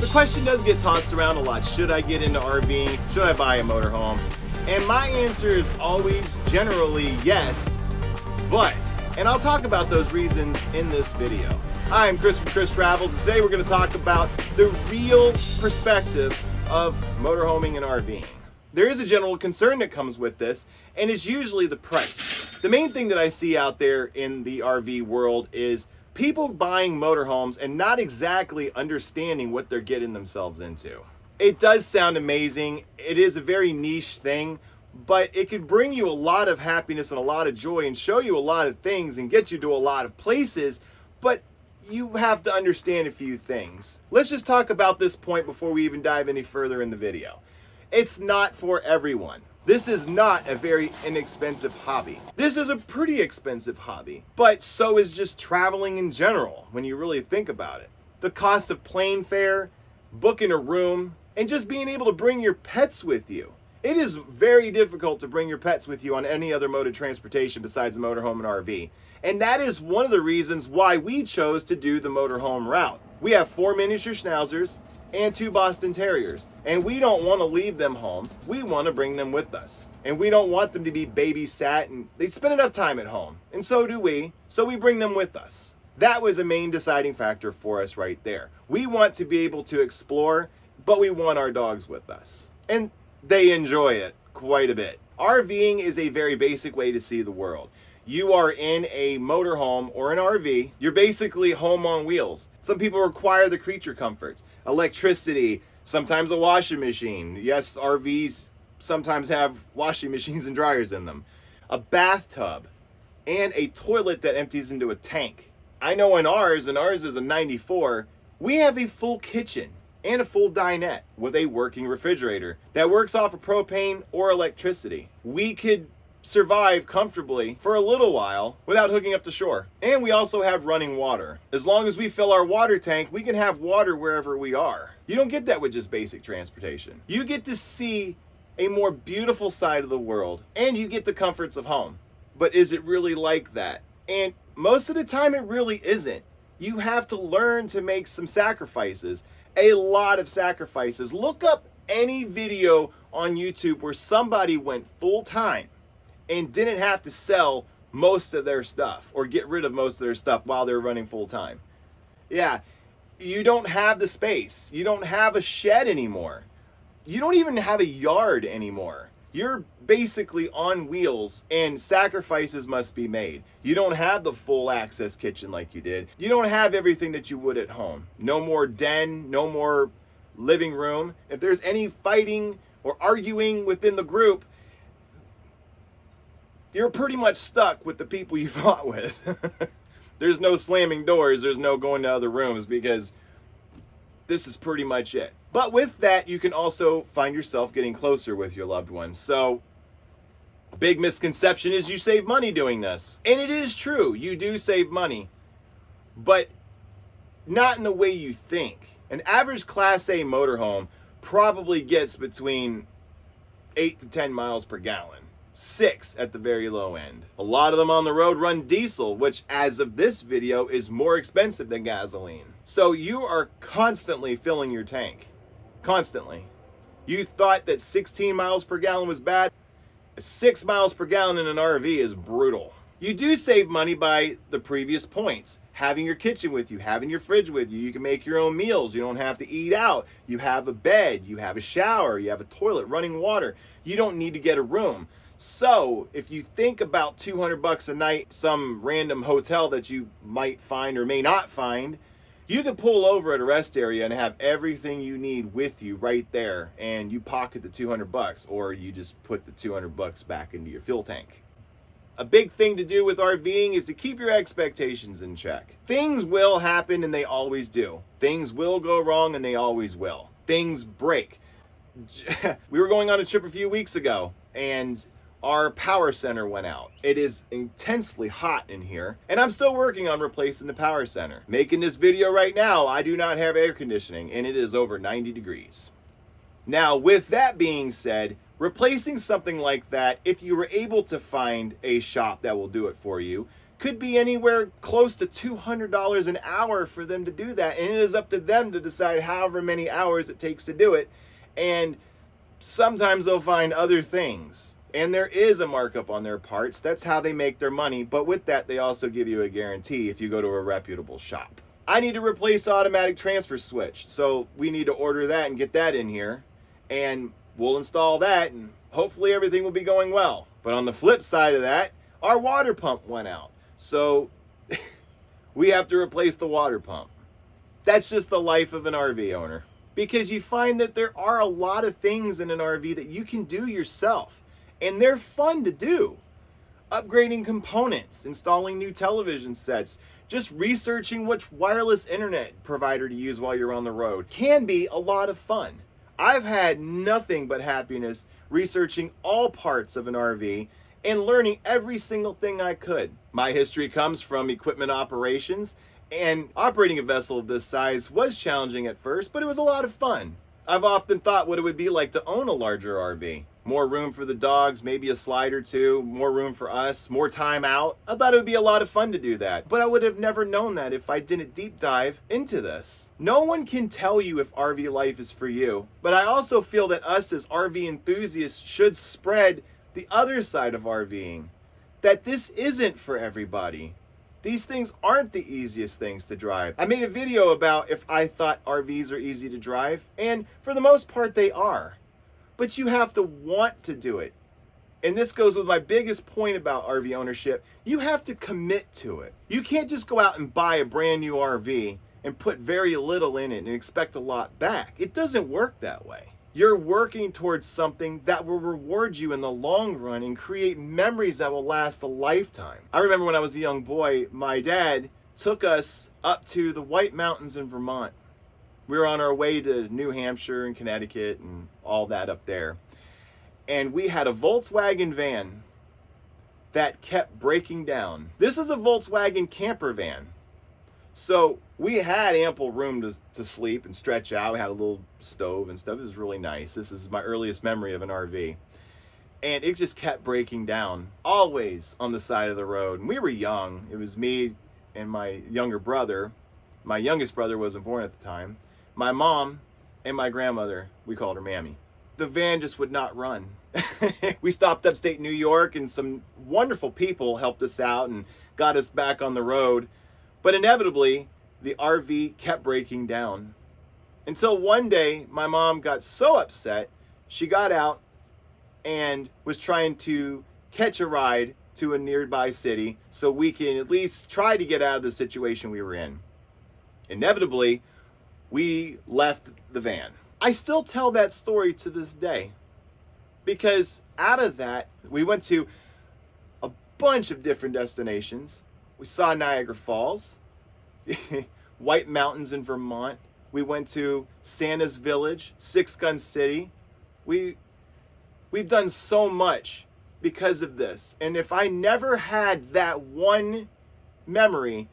the question does get tossed around a lot. Should I get into RVing? Should I buy a motorhome? And my answer is always generally yes, but, and I'll talk about those reasons in this video. Hi, I'm Chris from Chris Travels, and today we're going to talk about the real perspective of motorhoming and RVing. There is a general concern that comes with this, and it's usually the price. The main thing that I see out there in the RV world is people buying motorhomes and not exactly understanding what they're getting themselves into. It does sound amazing. It is a very niche thing, but it could bring you a lot of happiness and a lot of joy and show you a lot of things and get you to a lot of places, but you have to understand a few things. Let's just talk about this point before we even dive any further in the video. It's not for everyone. This is not a very inexpensive hobby. This is a pretty expensive hobby, but so is just traveling in general when you really think about it. The cost of plane fare, booking a room, and just being able to bring your pets with you. It is very difficult to bring your pets with you on any other mode of transportation besides a motorhome and RV. And that is one of the reasons why we chose to do the motorhome route. We have 4 miniature schnauzers and 2 Boston Terriers, and we don't want to leave them home. We want to bring them with us, and we don't want them to be babysat, and they spend enough time at home, and so do we, so we bring them with us. That was a main deciding factor for us right there. We want to be able to explore, but we want our dogs with us, and they enjoy it quite a bit. RVing is a very basic way to see the world. You are in a motorhome or an RV. You're basically home on wheels. Some people require the creature comforts, electricity, sometimes a washing machine. Yes, RVs sometimes have washing machines and dryers in them. A bathtub and a toilet that empties into a tank. I know in ours, and ours is a 94, we have a full kitchen and a full dinette with a working refrigerator that works off of propane or electricity. We could survive comfortably for a little while without hooking up to shore. And we also have running water. As long as we fill our water tank, we can have water wherever we are. You don't get that with just basic transportation. You get to see a more beautiful side of the world, and you get the comforts of home. But is it really like that? And most of the time it really isn't. You have to learn to make some sacrifices, a lot of sacrifices. Look up any video on YouTube where somebody went full time and didn't have to sell most of their stuff or get rid of most of their stuff while they're running full time. Yeah, you don't have the space. You don't have a shed anymore. You don't even have a yard anymore. You're basically on wheels, and sacrifices must be made. You don't have the full access kitchen like you did. You don't have everything that you would at home. No more den, no more living room. If there's any fighting or arguing within the group, you're pretty much stuck with the people you fought with. There's no slamming doors, there's no going to other rooms, because this is pretty much it. But with that, you can also find yourself getting closer with your loved ones. So, big misconception is you save money doing this. And it is true, you do save money, but not in the way you think. An average Class A motorhome probably gets between 8 to 10 miles per gallon. 6 at the very low end. A lot of them on the road run diesel, which as of this video is more expensive than gasoline. So you are constantly filling your tank. Constantly. You thought that 16 miles per gallon was bad? 6 miles per gallon in an RV is brutal. You do save money by the previous points. Having your kitchen with you, having your fridge with you. You can make your own meals. You don't have to eat out. You have a bed, you have a shower, you have a toilet, running water. You don't need to get a room. So if you think about $200 a night, some random hotel that you might find or may not find, you can pull over at a rest area and have everything you need with you right there, and you pocket the $200, or you just put the $200 back into your fuel tank. A big thing to do with RVing is to keep your expectations in check. Things will happen, and they always do. Things will go wrong, and they always will. Things break. We were going on a trip a few weeks ago, and our power center went out. It is intensely hot in here, and I'm still working on replacing the power center. Making this video right now, I do not have air conditioning, and it is over 90 degrees. Now, with that being said, replacing something like that, if you were able to find a shop that will do it for you, could be anywhere close to $200 an hour for them to do that. And it is up to them to decide however many hours it takes to do it. And sometimes they'll find other things. And there is a markup on their parts. That's how they make their money. But with that, they also give you a guarantee if you go to a reputable shop. I need to replace the automatic transfer switch. So we need to order that and get that in here. And we'll install that and hopefully everything will be going well. But on the flip side of that, our water pump went out. So we have to replace the water pump. That's just the life of an RV owner. Because you find that there are a lot of things in an RV that you can do yourself. And they're fun to do. Upgrading components, installing new television sets, just researching which wireless internet provider to use while you're on the road can be a lot of fun. I've had nothing but happiness researching all parts of an RV and learning every single thing I could. My history comes from equipment operations, and operating a vessel of this size was challenging at first, but it was a lot of fun. I've often thought what it would be like to own a larger RV. More room for the dogs, maybe a slide or two, more room for us, more time out. I thought it would be a lot of fun to do that, but I would have never known that if I didn't deep dive into this. No one can tell you if RV life is for you, but I also feel that us as RV enthusiasts should spread the other side of RVing, that this isn't for everybody. These things aren't the easiest things to drive. I made a video about if I thought RVs are easy to drive, and for the most part they are. But you have to want to do it. And this goes with my biggest point about RV ownership. You have to commit to it. You can't just go out and buy a brand new RV and put very little in it and expect a lot back. It doesn't work that way. You're working towards something that will reward you in the long run and create memories that will last a lifetime. I remember when I was a young boy, my dad took us up to the White Mountains in Vermont. We were on our way to New Hampshire and Connecticut and all that up there. And we had a Volkswagen van that kept breaking down. This was a Volkswagen camper van. So we had ample room to sleep and stretch out. We had a little stove and stuff. It was really nice. This is my earliest memory of an RV. And it just kept breaking down, always on the side of the road. And we were young. It was me and my younger brother. My youngest brother wasn't born at the time. My mom and my grandmother, we called her Mammy. The van just would not run. We stopped upstate New York and some wonderful people helped us out and got us back on the road. But inevitably, the RV kept breaking down. Until one day, my mom got so upset, she got out and was trying to catch a ride to a nearby city so we can at least try to get out of the situation we were in. Inevitably, we left the van. I still tell that story to this day because out of that, we went to a bunch of different destinations. We saw Niagara Falls, White Mountains in Vermont. We went to Santa's Village, Six Gun City. We've done so much because of this. And if I never had that one memory,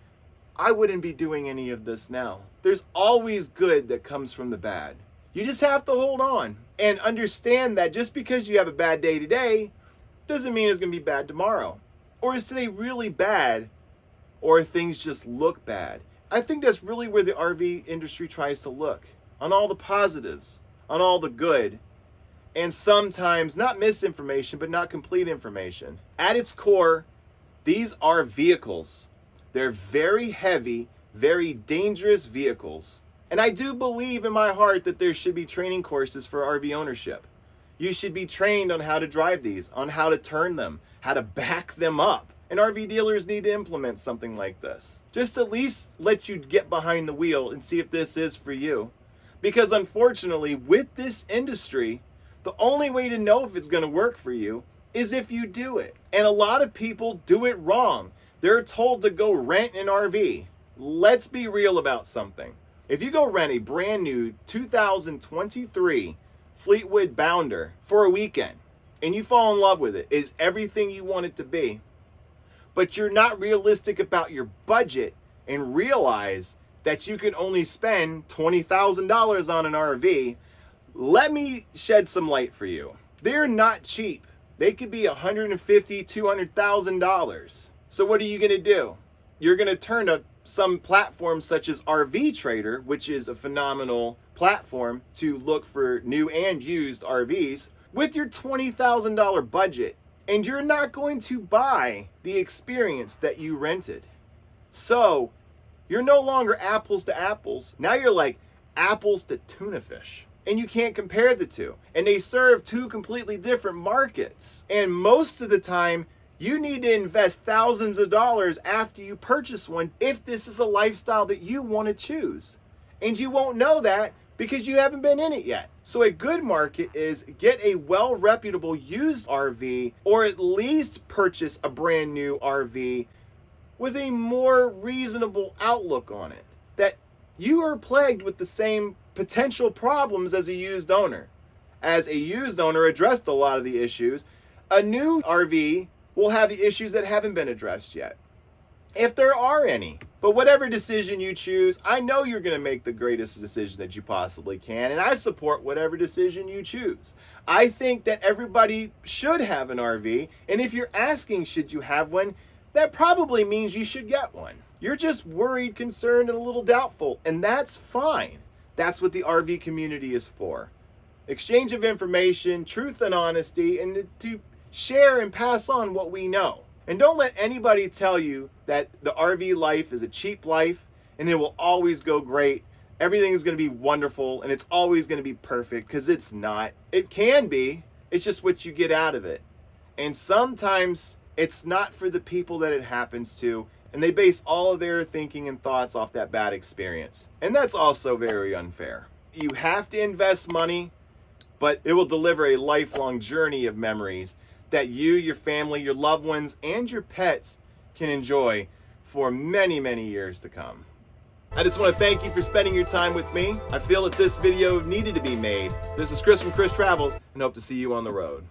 I wouldn't be doing any of this now. There's always good that comes from the bad. You just have to hold on and understand that just because you have a bad day today doesn't mean it's going to be bad tomorrow. Or is today really bad, or things just look bad? I think that's really where the RV industry tries to look, on all the positives, on all the good, and sometimes not misinformation, but not complete information. At its core, these are vehicles. They're very heavy, very dangerous vehicles. And I do believe in my heart that there should be training courses for RV ownership. You should be trained on how to drive these, on how to turn them, how to back them up. And RV dealers need to implement something like this. Just at least let you get behind the wheel and see if this is for you. Because unfortunately, with this industry, the only way to know if it's going to work for you is if you do it. And a lot of people do it wrong. They're told to go rent an RV. Let's be real about something. If you go rent a brand new 2023 Fleetwood Bounder for a weekend and you fall in love with it, it's everything you want it to be, but you're not realistic about your budget and realize that you can only spend $20,000 on an RV, let me shed some light for you. They're not cheap. They could be $150,000, $200,000. So what are you gonna do? You're gonna turn to some platforms such as RV Trader, which is a phenomenal platform to look for new and used RVs with your $20,000 budget, and you're not going to buy the experience that you rented. So you're no longer apples to apples. Now you're like apples to tuna fish. And you can't compare the two. And they serve two completely different markets. And most of the time, you need to invest thousands of dollars after you purchase one if this is a lifestyle that you want to choose. And you won't know that because you haven't been in it yet. So a good market is get a well-reputable used RV, or at least purchase a brand new RV with a more reasonable outlook on it. That you are plagued with the same potential problems as a used owner. As a used owner addressed a lot of the issues, a new RV will have the issues that haven't been addressed yet, if there are any. But whatever decision you choose, I know you're going to make the greatest decision that you possibly can, and I support whatever decision you choose. I think that everybody should have an RV, and if you're asking should you have one, that probably means you should get one. You're just worried, concerned, and a little doubtful, and that's fine. That's what the RV community is for. Exchange of information, truth and honesty, and to share and pass on what we know. And don't let anybody tell you that the RV life is a cheap life and it will always go great. Everything is going to be wonderful and it's always going to be perfect, because it's not. It can be. It's just what you get out of it. And sometimes it's not for the people that it happens to, and they base all of their thinking and thoughts off that bad experience. And that's also very unfair. You have to invest money, but it will deliver a lifelong journey of memories that you, your family, your loved ones, and your pets can enjoy for many, many years to come. I just want to thank you for spending your time with me. I feel that this video needed to be made. This is Chris from Chris Travels, and hope to see you on the road.